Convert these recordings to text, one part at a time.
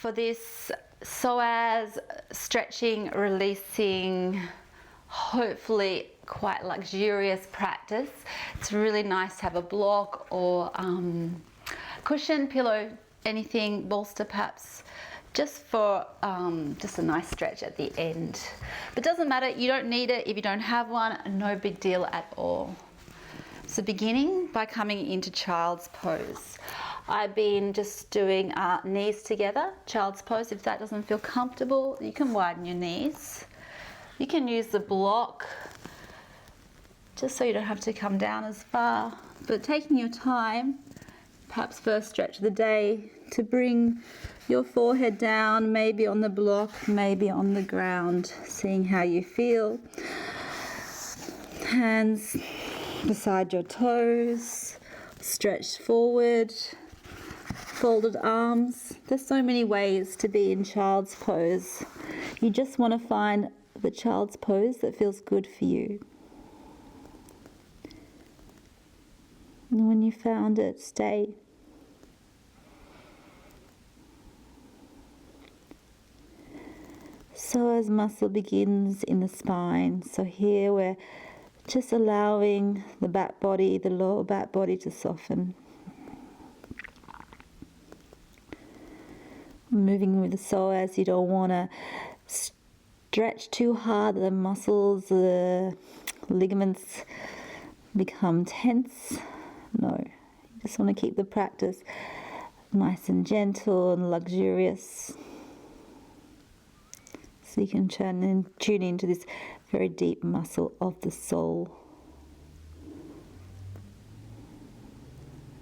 For this psoas stretching, releasing, hopefully quite luxurious practice, it's really nice to have a block or cushion, pillow, anything, bolster perhaps, just for just a nice stretch at the end. But doesn't matter, you don't need it if you don't have one, no big deal at all. So beginning by coming into child's pose. I've been just doing knees together, child's pose. If that doesn't feel comfortable, you can widen your knees. You can use the block just so you don't have to come down as far. But taking your time, perhaps first stretch of the day, to bring your forehead down, maybe on the block, maybe on the ground, seeing how you feel. Hands beside your toes, stretched forward, folded arms. There's so many ways to be in child's pose. You just want to find the child's pose that feels good for you. And when you found it, stay. Psoas muscle begins in the spine. So here we're just allowing the back body, the lower back body to soften. Moving with the psoas, you don't want to stretch too hard. The muscles, the ligaments become tense. No, you just want to keep the practice nice and gentle and luxurious. So you can tune into this very deep muscle of the soul.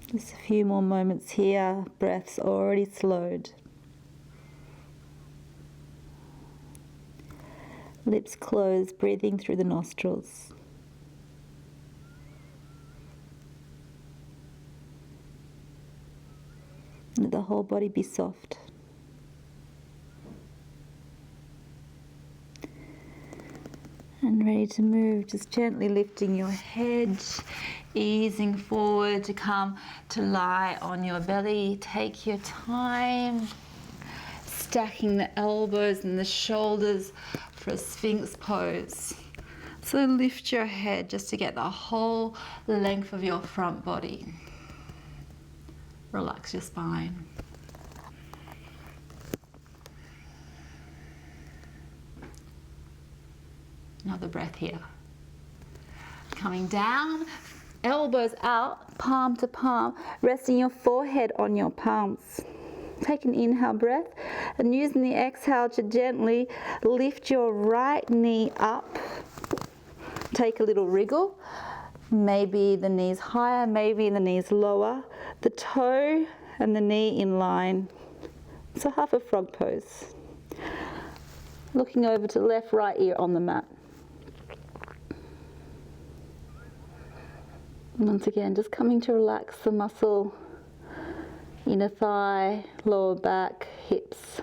Just a few more moments here. Breath's already slowed. Lips closed, breathing through the nostrils. Let the whole body be soft. And ready to move, just gently lifting your head, easing forward to come to lie on your belly. Take your time, stacking the elbows and the shoulders for a Sphinx pose. So lift your head just to get the whole length of your front body. Relax your spine. Another breath here. Coming down, elbows out, palm to palm, resting your forehead on your palms. Take an inhale breath and using the exhale to gently lift your right knee up. Take a little wriggle. Maybe the knees higher, maybe the knees lower. The toe and the knee in line. So half a frog pose. Looking over to left, right ear on the mat. Once again, just coming to relax the muscle, inner thigh, lower back, hips.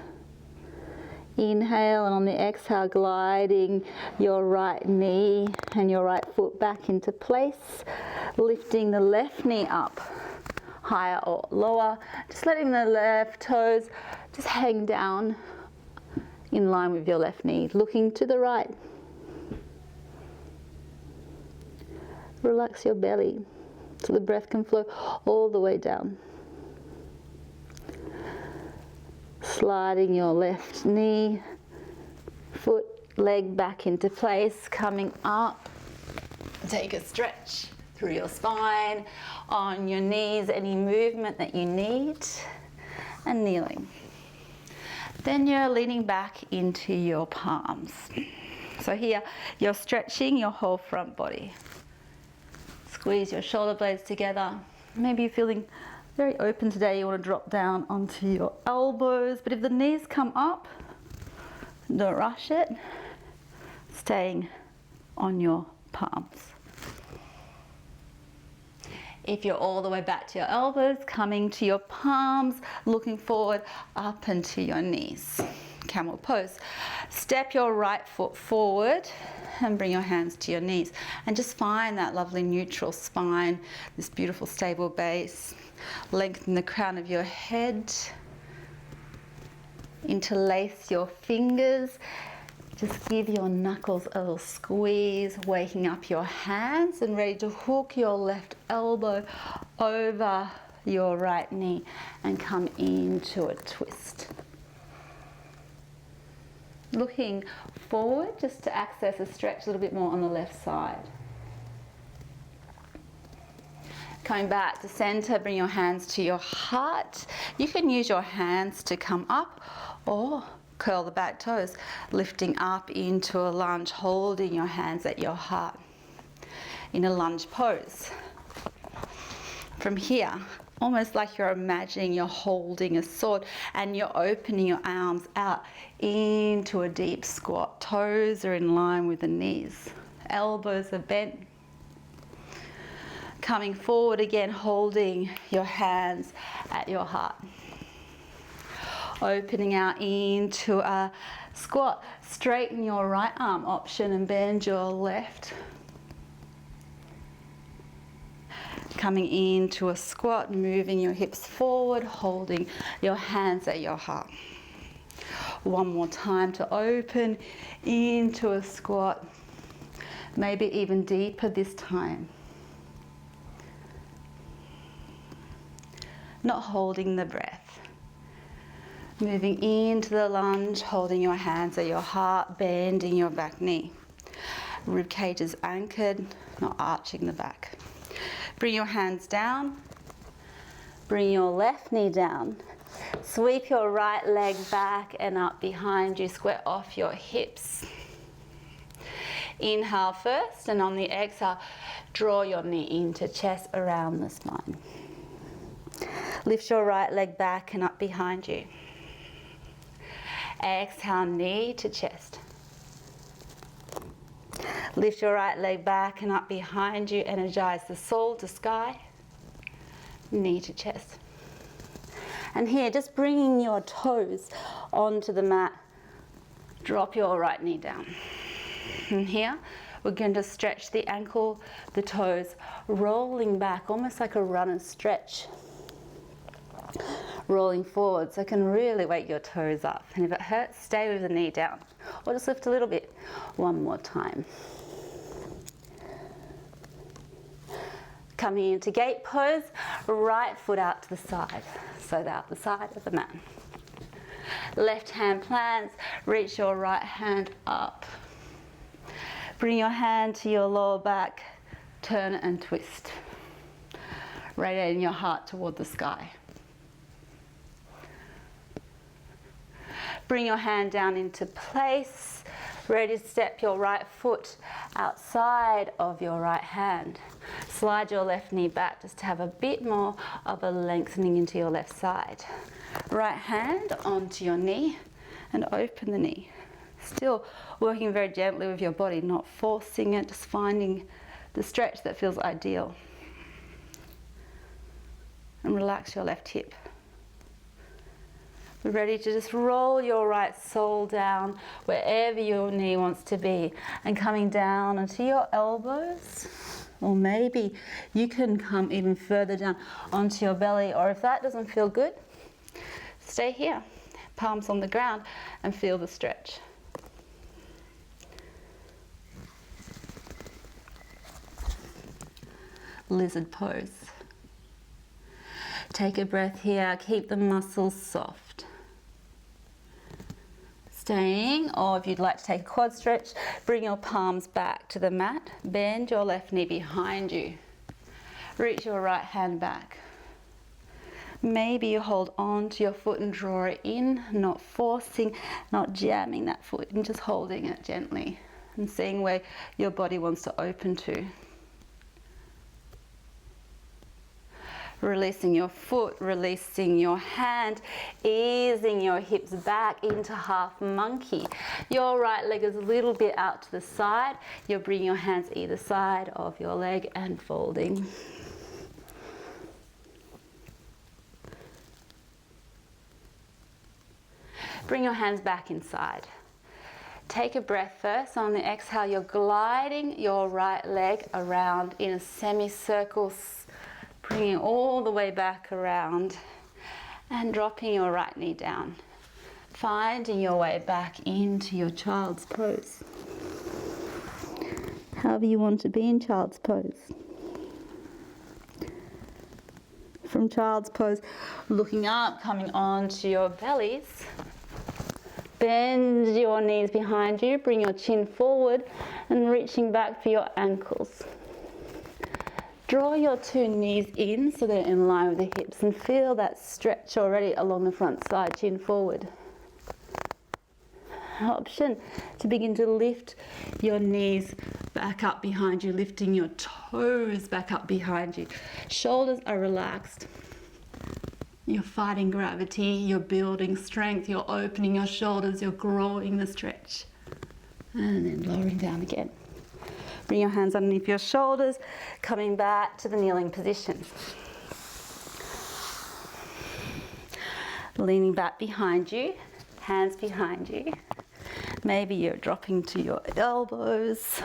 Inhale, and on the exhale, gliding your right knee and your right foot back into place, lifting the left knee up, higher or lower, just letting the left toes just hang down in line with your left knee, looking to the right. Relax your belly so the breath can flow all the way down. Sliding your left knee, foot, leg back into place, coming up. Take a stretch through your spine, on your knees, any movement that you need, and kneeling. Then you're leaning back into your palms. So here, you're stretching your whole front body. Squeeze your shoulder blades together. Maybe you're feeling very open today, you want to drop down onto your elbows, but if the knees come up, don't rush it, staying on your palms. If you're all the way back to your elbows, coming to your palms, looking forward up into your knees. Camel pose. Step your right foot forward and bring your hands to your knees and just find that lovely neutral spine, this beautiful stable base. Lengthen the crown of your head. Interlace your fingers. Just give your knuckles a little squeeze, waking up your hands and ready to hook your left elbow over your right knee and come into a twist. Looking forward just to access a stretch a little bit more on the left side. Coming back to center, bring your hands to your heart. You can use your hands to come up or curl the back toes, lifting up into a lunge, holding your hands at your heart in a lunge pose. From here, almost like you're imagining you're holding a sword and you're opening your arms out into a deep squat. Toes are in line with the knees. Elbows are bent. Coming forward again, holding your hands at your heart. Opening out into a squat. Straighten your right arm option and bend your left. Coming into a squat, moving your hips forward, holding your hands at your heart. One more time to open into a squat. Maybe even deeper this time. Not holding the breath. Moving into the lunge, holding your hands at your heart, bending your back knee. Rib cage is anchored, not arching the back. Bring your hands down. Bring your left knee down. Sweep your right leg back and up behind you. Square off your hips. Inhale first, and on the exhale, draw your knee into chest around the spine. Lift your right leg back and up behind you. Exhale, knee to chest. Lift your right leg back and up behind you. Energize the soul to sky. Knee to chest. And here, just bringing your toes onto the mat. Drop your right knee down. And here, we're going to stretch the ankle, the toes, rolling back, almost like a runner's stretch. Rolling forward, so it can really wake your toes up. And if it hurts, stay with the knee down. Or just lift a little bit. One more time. Coming into gate pose, right foot out to the side. So out the side of the mat. Left hand plants, reach your right hand up. Bring your hand to your lower back, turn and twist. Radiating your heart toward the sky. Bring your hand down into place. Ready to step your right foot outside of your right hand. Slide your left knee back just to have a bit more of a lengthening into your left side. Right hand onto your knee and open the knee. Still working very gently with your body, not forcing it, just finding the stretch that feels ideal. And relax your left hip. Ready to just roll your right sole down wherever your knee wants to be, and coming down onto your elbows, or maybe you can come even further down onto your belly, or if that doesn't feel good, stay here, palms on the ground, and feel the stretch. Lizard pose. Take a breath here, keep the muscles soft. Staying, or if you'd like to take a quad stretch, bring your palms back to the mat, bend your left knee behind you, reach your right hand back. Maybe you hold on to your foot and draw it in, not forcing, not jamming that foot, and just holding it gently and seeing where your body wants to open to. Releasing your foot, releasing your hand, easing your hips back into half monkey. Your right leg is a little bit out to the side. You'll bring your hands either side of your leg and folding. Bring your hands back inside. Take a breath first. On the exhale, you're gliding your right leg around in a semicircle, bringing all the way back around and dropping your right knee down. finding your way back into your child's pose. However you want to be in child's pose. From child's pose, looking up, coming onto your bellies. Bend your knees behind you, bring your chin forward and reaching back for your ankles. Draw your two knees in so they're in line with the hips and feel that stretch already along the front side, chin forward. Option to begin to lift your knees back up behind you, lifting your toes back up behind you. Shoulders are relaxed. You're fighting gravity, you're building strength, you're opening your shoulders, you're growing the stretch. And then lowering down again. Bring your hands underneath your shoulders, coming back to the kneeling position. Leaning back behind you, hands behind you. Maybe you're dropping to your elbows,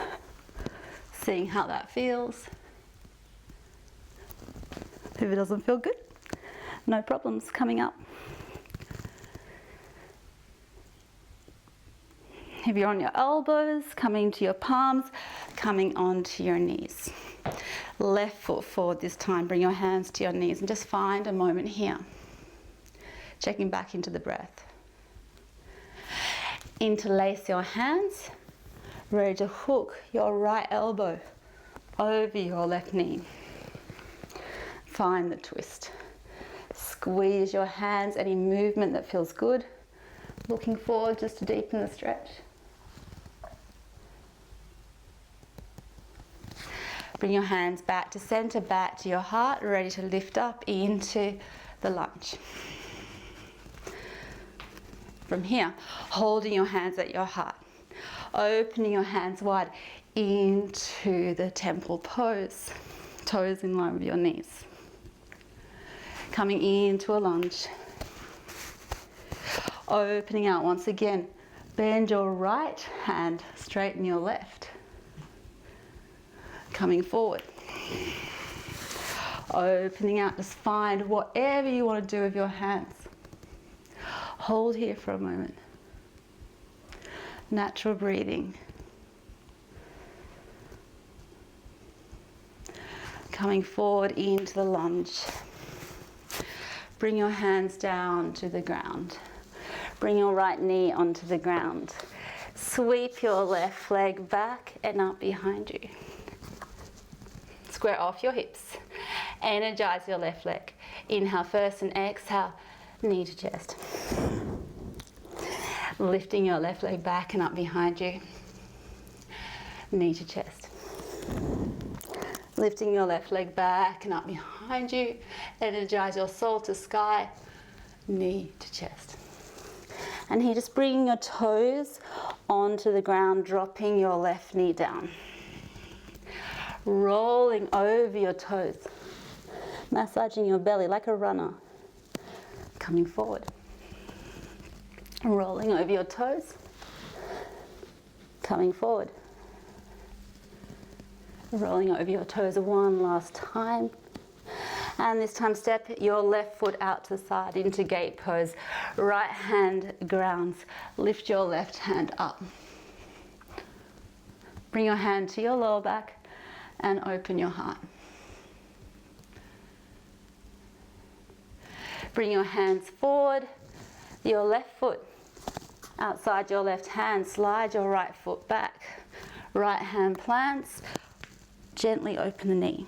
seeing how that feels. If it doesn't feel good, no problems coming up. If you're on your elbows, coming to your palms, coming onto your knees. Left foot forward this time, bring your hands to your knees and just find a moment here. Checking back into the breath. Interlace your hands, ready to hook your right elbow over your left knee. Find the twist. Squeeze your hands, any movement that feels good. Looking forward just to deepen the stretch. Bring your hands back to center, back to your heart, ready to lift up into the lunge. From here, holding your hands at your heart, opening your hands wide into the temple pose, toes in line with your knees. Coming into a lunge. Opening out once again, bend your right hand, straighten your left. Coming forward. Opening out, just find whatever you want to do with your hands. Hold here for a moment. Natural breathing. Coming forward into the lunge. Bring your hands down to the ground. Bring your right knee onto the ground. Sweep your left leg back and up behind you. Square off your hips. Energize your left leg. Inhale first and exhale, knee to chest. Lifting your left leg back and up behind you. Knee to chest. Lifting your left leg back and up behind you. Energize your soul to sky. Knee to chest. And here, just bringing your toes onto the ground, dropping your left knee down. Rolling over your toes. Massaging your belly like a runner. Coming forward. Rolling over your toes. Coming forward. Rolling over your toes one last time. And this time step your left foot out to the side into gate pose. Right hand grounds. Lift your left hand up. Bring your hand to your lower back and open your heart. Bring your hands forward. Your left foot outside your left hand. Slide your right foot back. Right hand plants. Gently open the knee.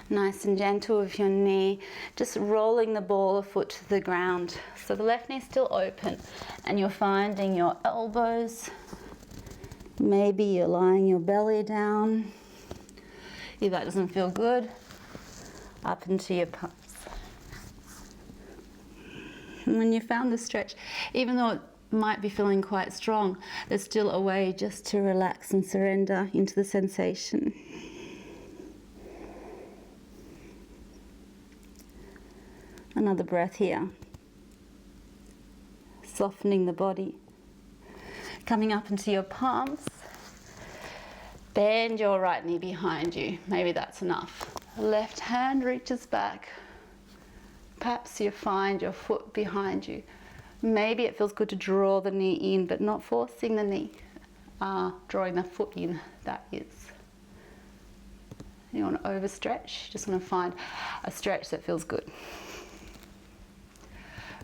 Nice and gentle with your knee, just rolling the ball of foot to the ground. So the left knee is still open and you're finding your elbows. Maybe you're lying your belly down. If that doesn't feel good, up into your palms. And when you found the stretch, even though it might be feeling quite strong, there's still a way just to relax and surrender into the sensation. Another breath here. Softening the body. Coming up into your palms. Bend your right knee behind you. Maybe that's enough. Left hand reaches back. Perhaps you find your foot behind you. Maybe it feels good to draw the knee in, but not forcing the knee. Drawing the foot in, that is. You want to overstretch, just want to find a stretch that feels good.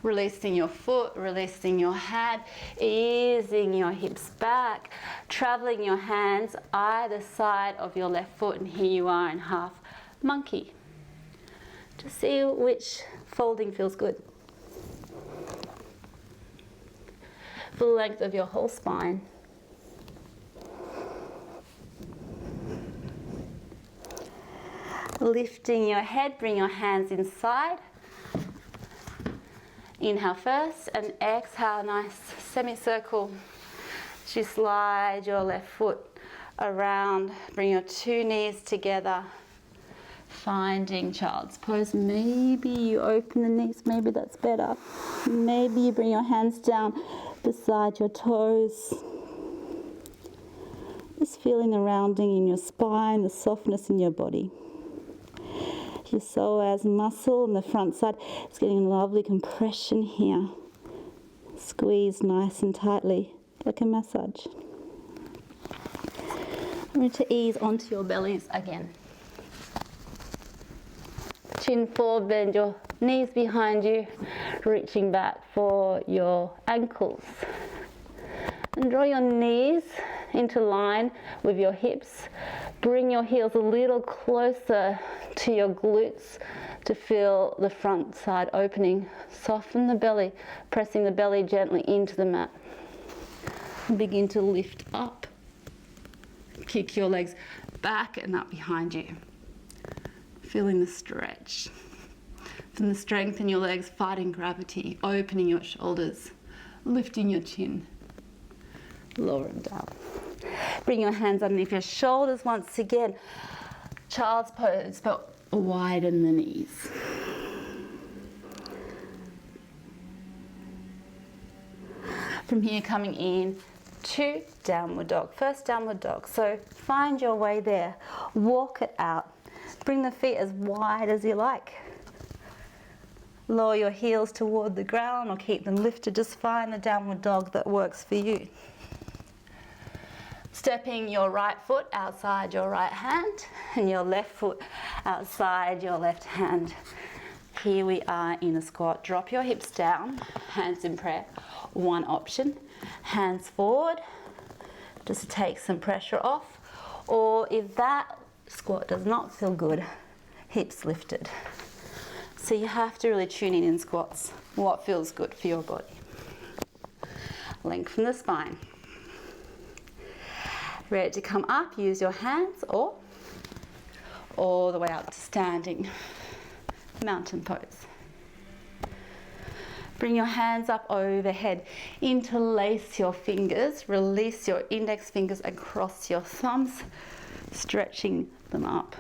Releasing your foot, releasing your hand, easing your hips back, traveling your hands either side of your left foot, and here you are in half monkey. To see which folding feels good. Full length of your whole spine. Lifting your head, bring your hands inside. Inhale first and exhale, nice semicircle. As you slide your left foot around, bring your two knees together. Finding child's pose. Maybe you open the knees, maybe that's better. Maybe you bring your hands down beside your toes. Just feeling the rounding in your spine, the softness in your body. Your psoas muscle on the front side is getting a lovely compression here. Squeeze nice and tightly, like a massage. Remember to ease onto your bellies again. Chin forward, bend your knees behind you, reaching back for your ankles. And draw your knees into line with your hips. Bring your heels a little closer to your glutes to feel the front side opening. Soften the belly, pressing the belly gently into the mat. Begin to lift up. Kick your legs back and up behind you. Feeling the stretch. From the strength in your legs, fighting gravity, opening your shoulders, lifting your chin. Lower them down. Bring your hands underneath your shoulders once again. Child's pose, but widen the knees. From here, coming in to downward dog. First downward dog. So find your way there. Walk it out. Bring the feet as wide as you like. Lower your heels toward the ground or keep them lifted. Just find the downward dog that works for you. Stepping your right foot outside your right hand and your left foot outside your left hand. Here we are in a squat. Drop your hips down, hands in prayer. One option, hands forward, just to take some pressure off. Or if that squat does not feel good, hips lifted. So you have to really tune in squats, what feels good for your body. Lengthen the spine. Ready to come up, use your hands or all the way up to standing mountain pose. Bring your hands up overhead. Interlace your fingers, release your index fingers across your thumbs, stretching them up.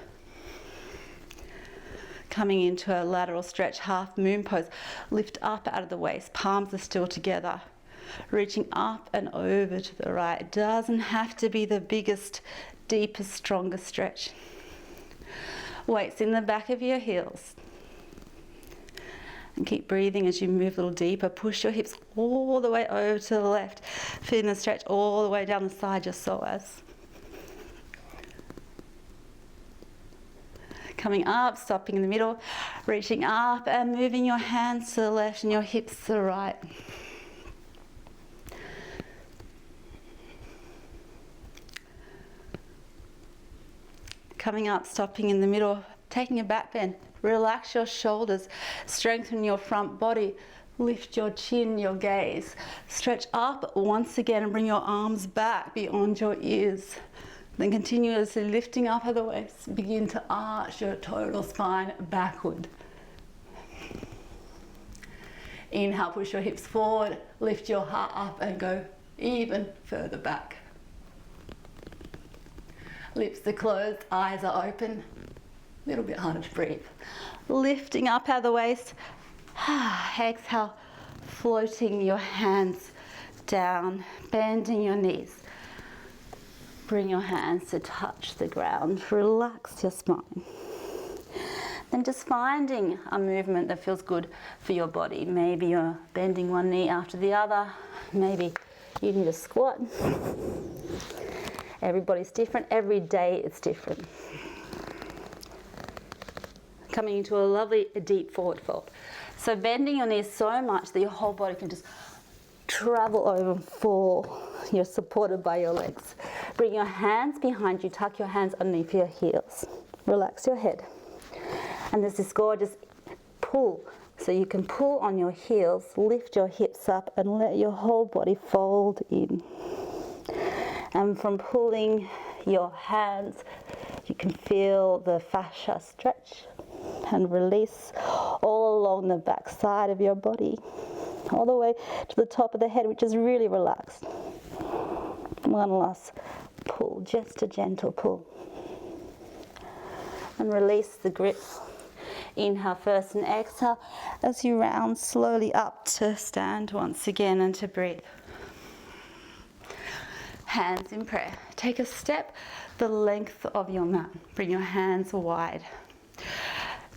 Coming into a lateral stretch, half moon pose. Lift up out of the waist, palms are still together. Reaching up and over to the right. It doesn't have to be the biggest, deepest, strongest stretch. Weights in the back of your heels. And keep breathing as you move a little deeper. Push your hips all the way over to the left. Feeling the stretch all the way down the side, your psoas. Coming up, stopping in the middle, reaching up and moving your hands to the left and your hips to the right. Coming up, stopping in the middle, taking a back bend. Relax your shoulders, strengthen your front body, lift your chin, your gaze. Stretch up once again and bring your arms back beyond your ears. Then continuously lifting up at the waist, begin to arch your total spine backward. Inhale, push your hips forward, lift your heart up and go even further back. Lips are closed, eyes are open. A little bit harder to breathe. Lifting up out of the waist. Exhale, floating your hands down, bending your knees. bring your hands to touch the ground. Relax your spine. Then just finding a movement that feels good for your body. Maybe you're bending one knee after the other. Maybe you can just squat. Everybody's different. Every day it's different. Coming into a lovely deep forward fold. So bending your knees so much that your whole body can just travel over and fall. You're supported by your legs. Bring your hands behind you. Tuck your hands underneath your heels. Relax your head. And there's this gorgeous pull. So you can pull on your heels, lift your hips up and let your whole body fold in. And from pulling your hands, you can feel the fascia stretch and release all along the back side of your body, all the way to the top of the head, which is really relaxed. One last pull, just a gentle pull. And release the grip. Inhale first and exhale as you round slowly up to stand once again and to breathe. Hands in prayer. Take a step the length of your mat. Bring your hands wide.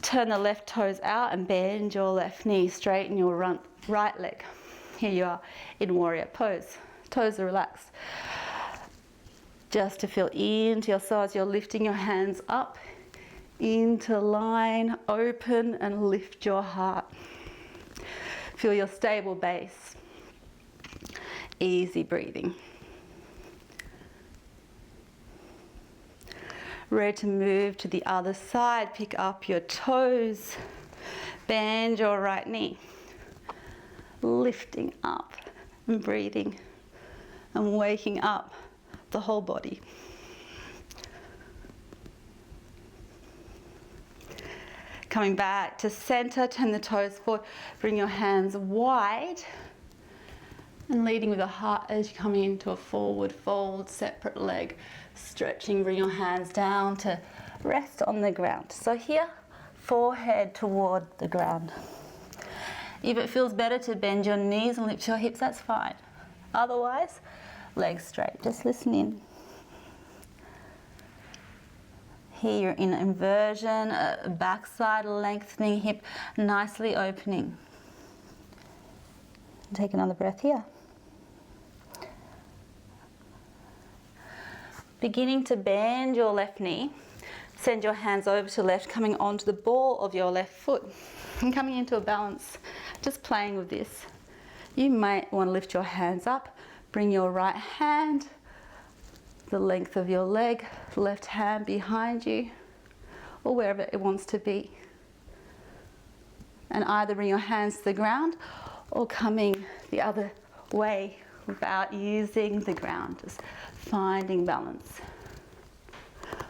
Turn the left toes out and bend your left knee. Straighten your right leg. Here you are in warrior pose. Toes are relaxed. Just to feel into your psoas, you're lifting your hands up into line, open and lift your heart. Feel your stable base. Easy breathing. Ready to move to the other side. Pick up your toes. Bend your right knee. Lifting up and breathing and waking up the whole body. Coming back to center, turn the toes forward, bring your hands wide and leading with the heart as you come into a forward fold, separate leg, stretching, bring your hands down to rest on the ground. So here, forehead toward the ground. If it feels better to bend your knees and lift your hips, that's fine. Otherwise, legs straight, just listen in. Here you're in inversion, backside lengthening hip, nicely opening. Take another breath here. Beginning to bend your left knee, send your hands over to left, coming onto the ball of your left foot and coming into a balance, just playing with this. You might want to lift your hands up, bring your right hand the length of your leg, left hand behind you, or wherever it wants to be. And either bring your hands to the ground or coming the other way without using the ground, just finding balance.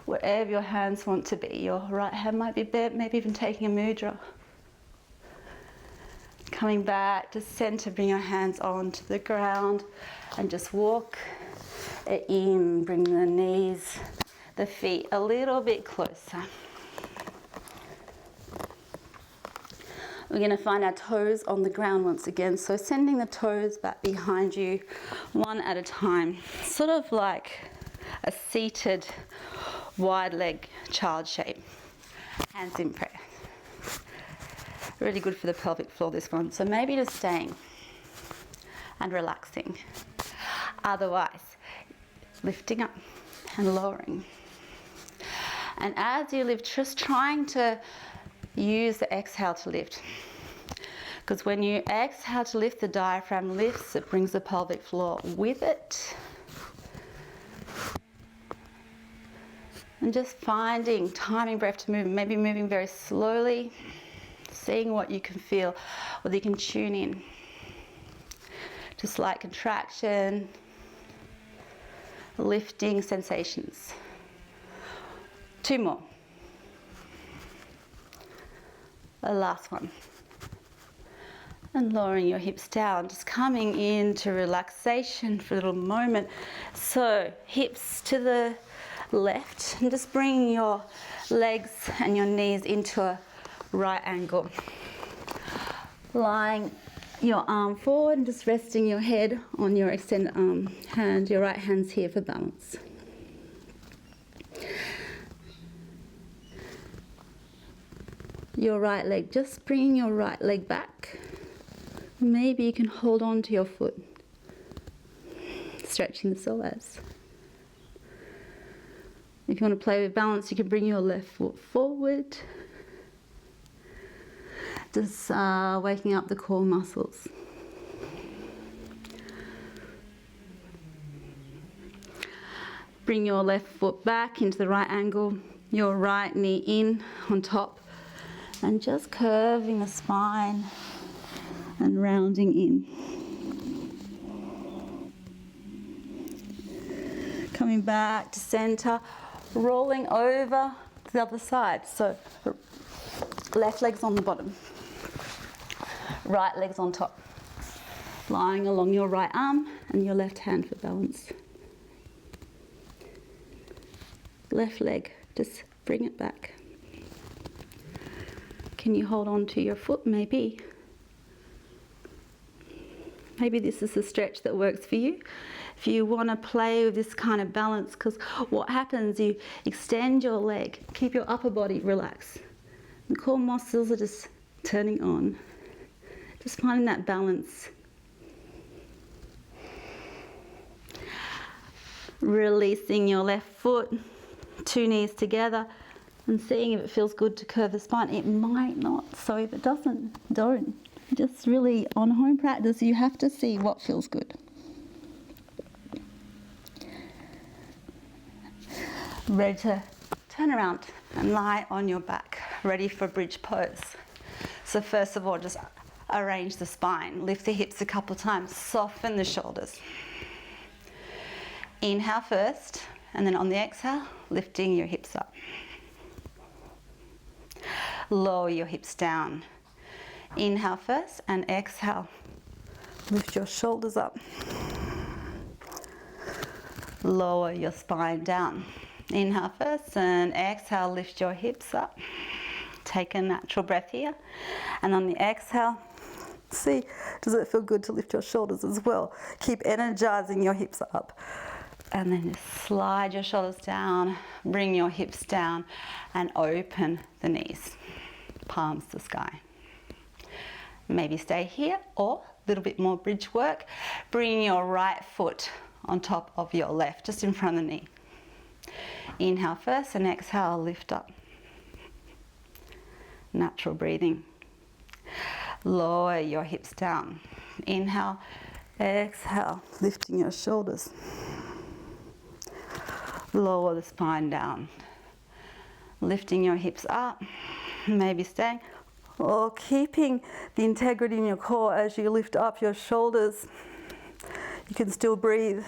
Wherever your hands want to be, your right hand might be bent, maybe even taking a mudra. Coming back to center, bring your hands onto the ground and just walk it in, bring the knees, the feet a little bit closer. We're going to find our toes on the ground once again, so sending the toes back behind you one at a time, sort of like a seated wide leg child shape. Hands in prayer. Really good for the pelvic floor, this one. So maybe just staying and relaxing. Otherwise, lifting up and lowering. And as you lift, just trying to use the exhale to lift. Because when you exhale to lift, the diaphragm lifts, it brings the pelvic floor with it. And just finding, timing breath to move, maybe moving very slowly, seeing what you can feel, whether you can tune in. Just like contraction, lifting sensations. 2 more. The last one. And lowering your hips down, just coming into relaxation for a little moment. So hips to the left and just bringing your legs and your knees into a right angle. Lying your arm forward and just resting your head on your extended arm hand. Your right hand's here for balance. your right leg, just bringing your right leg back. Maybe you can hold on to your foot, stretching the psoas. If you want to play with balance, you can bring your left foot forward, just waking up the core muscles. Bring your left foot back into the right angle, your right knee in on top, and just curving the spine and rounding in. Coming back to center, rolling over to the other side. So left leg's on the bottom, right leg's on top. Lying along your right arm and your left hand for balance. Left leg, just bring it back. Can you hold on to your foot? Maybe this is the stretch that works for you. If you want to play with this kind of balance, because what happens, you extend your leg, keep your upper body relaxed. The core muscles are just turning on. Just finding that balance. Releasing your left foot, 2 knees together, and seeing if it feels good to curve the spine. It might not, so if it doesn't, don't. Just really, on home practice, you have to see what feels good. Ready to turn around and lie on your back, ready for bridge pose. So first of all, just arrange the spine, lift the hips a couple times, soften the shoulders. Inhale first, and then on the exhale, lifting your hips up. Lower your hips down. Inhale first and exhale. Lift your shoulders up. Lower your spine down. Inhale first and exhale, lift your hips up. Take a natural breath here. And on the exhale, see, does it feel good to lift your shoulders as well? Keep energizing your hips up. And then just slide your shoulders down, bring your hips down, and open the knees, palms to sky. Maybe stay here, or a little bit more bridge work. Bring your right foot on top of your left, just in front of the knee. Inhale first and exhale, lift up. Natural breathing. Lower your hips down. Inhale, exhale, lifting your shoulders. Lower the spine down. Lifting your hips up, maybe staying, or keeping the integrity in your core as you lift up your shoulders. You can still breathe.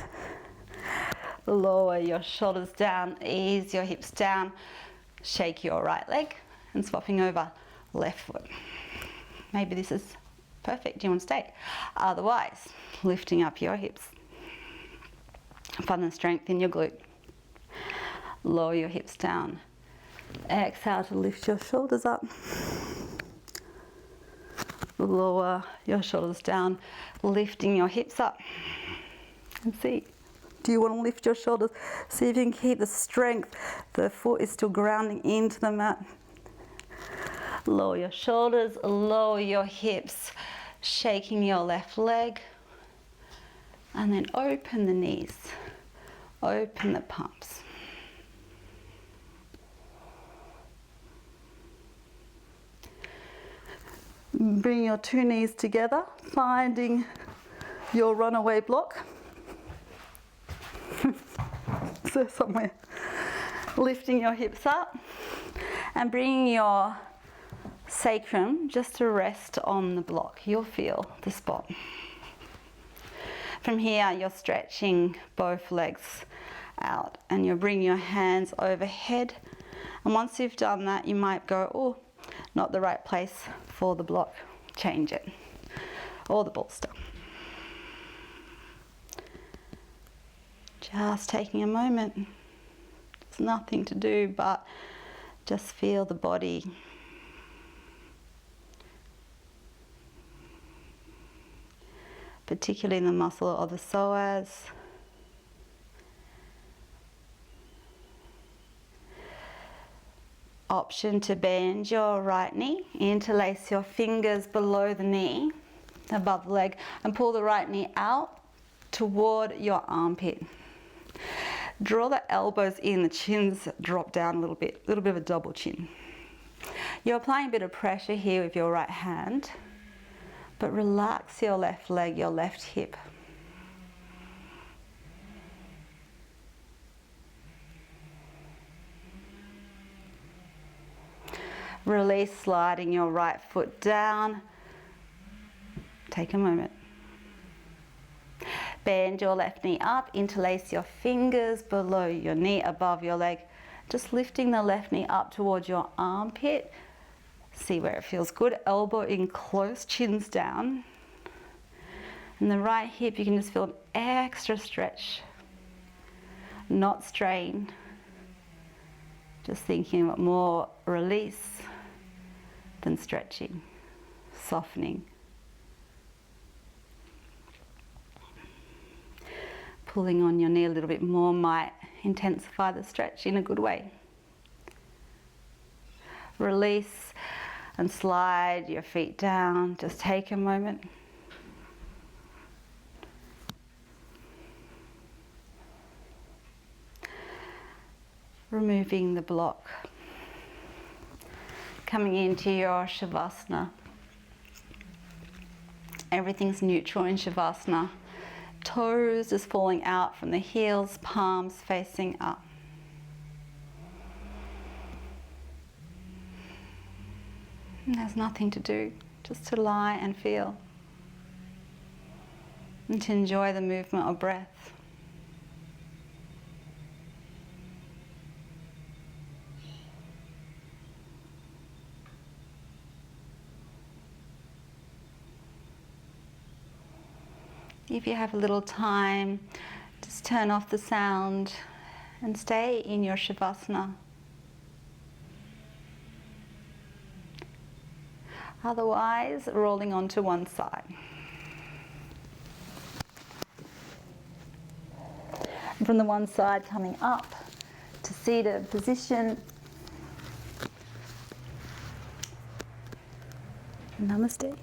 Lower your shoulders down, ease your hips down, shake your right leg, and swapping over left foot. Maybe this is perfect, you want to stay. Otherwise, lifting up your hips. Find the strength in your glute. Lower your hips down. Exhale to lift your shoulders up. Lower your shoulders down, lifting your hips up. And see, do you want to lift your shoulders? See if you can keep the strength. The foot is still grounding into the mat. Lower your shoulders, lower your hips, shaking your left leg. And then open the knees, open the palms. Bring your 2 knees together, finding your runaway block. So somewhere. Lifting your hips up and bringing your sacrum just to rest on the block. You'll feel the spot. From here, you're stretching both legs out and you'll bring your hands overhead. And once you've done that, you might go, oh, not the right place for the block. Change it. Or the bolster. Just taking a moment. There's nothing to do but just feel the body. Particularly in the muscle of the psoas. option to bend your right knee, interlace your fingers below the knee, above the leg, and pull the right knee out toward your armpit. Draw the elbows in, the chins drop down a little bit of a double chin. You're applying a bit of pressure here with your right hand, but relax your left leg, your left hip. Release, sliding your right foot down. Take a moment. Bend your left knee up, interlace your fingers below your knee, above your leg. Just lifting the left knee up towards your armpit. See where it feels good. Elbow in close, chins down. And the right hip, you can just feel an extra stretch. Not strain. Just thinking about more release than stretching, softening. Pulling on your knee a little bit more might intensify the stretch in a good way. Release and slide your feet down. Just take a moment. Removing the block. Coming into your Shavasana. Everything's neutral in Shavasana. Toes just falling out from the heels, palms facing up. And there's nothing to do, just to lie and feel. And to enjoy the movement of breath. If you have a little time, just turn off the sound and stay in your Shavasana. Otherwise, rolling onto one side. And from the one side, coming up to seated position. Namaste.